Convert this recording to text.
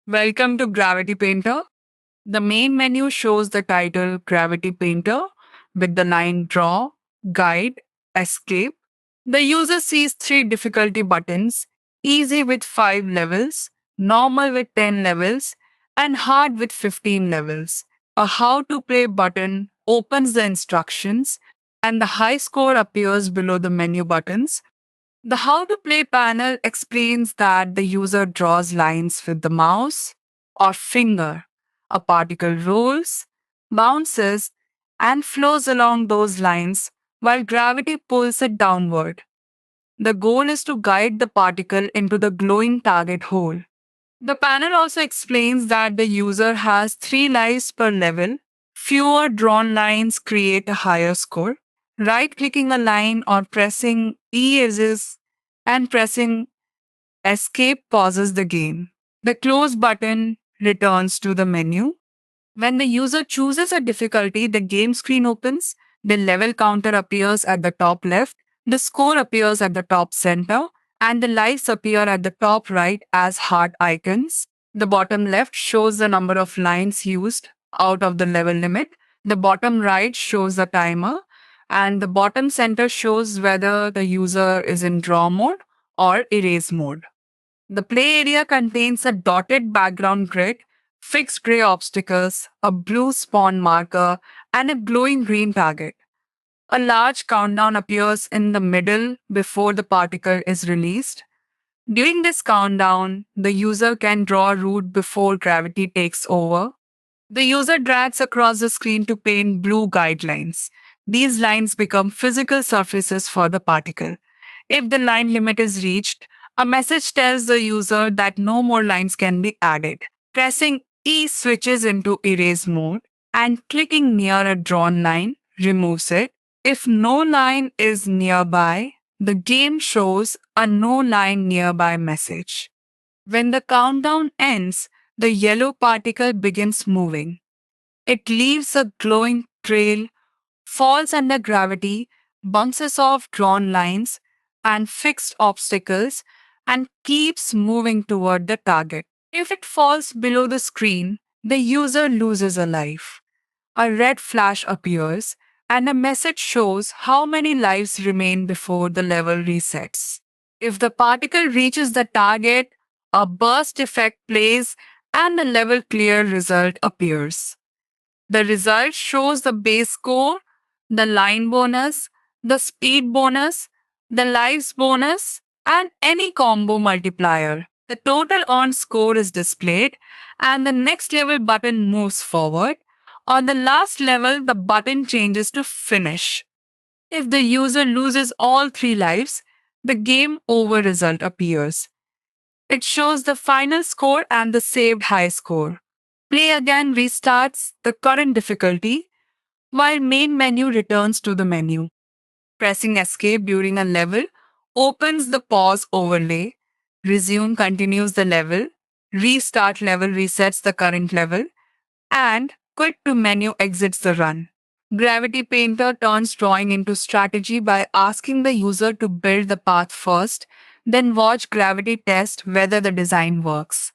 Welcome to Gravity Painter. The main menu shows the title Gravity Painter with the line Draw, Guide, Escape. The user sees three difficulty buttons: Easy with 5 levels, Normal with 10 levels, and Hard with 15 levels. A How to Play button opens the instructions, and the high score appears below the menu buttons. The How to Play panel explains that the user draws lines with the mouse or finger. A particle rolls, bounces, and flows along those lines while gravity pulls it downward. The goal is to guide the particle into the glowing target hole. The panel also explains that the user has 3 lives per level. Fewer drawn lines create a higher score. Right clicking a line or pressing E is and pressing escape pauses the game. The close button returns to the menu. When the user chooses a difficulty, the game screen opens, the level counter appears at the top left, the score appears at the top center, and the lives appear at the top right as heart icons. The bottom left shows the number of lines used out of the level limit. The bottom right shows the timer, and the bottom center shows whether the user is in draw mode or erase mode. The play area contains a dotted background grid, fixed gray obstacles, a blue spawn marker, and a glowing green target. A large countdown appears in the middle before the particle is released. During this countdown, the user can draw a route before gravity takes over. The user drags across the screen to paint blue guidelines. These lines become physical surfaces for the particle. If the line limit is reached, a message tells the user that no more lines can be added. Pressing E switches into erase mode, and clicking near a drawn line removes it. If no line is nearby, the game shows a no line nearby message. When the countdown ends, the yellow particle begins moving. It leaves a glowing trail, falls under gravity, bounces off drawn lines and fixed obstacles, and keeps moving toward the target. If it falls below the screen, the user loses a life. A red flash appears, and a message shows how many lives remain before the level resets. If the particle reaches the target, a burst effect plays and the level clear result appears. The result shows the base score, the line bonus, the speed bonus, the lives bonus, and any combo multiplier. The total earned score is displayed, and the next level button moves forward. On the last level, the button changes to finish. If the user loses all 3 lives, the game over result appears. It shows the final score and the saved high score. Play again restarts the current difficulty, while main menu returns to the menu. Pressing escape during a level opens the pause overlay. Resume continues the level. Restart level resets the current level. And quit to menu exits the run. Gravity Painter turns drawing into strategy by asking the user to build the path first, then watch Gravity test whether the design works.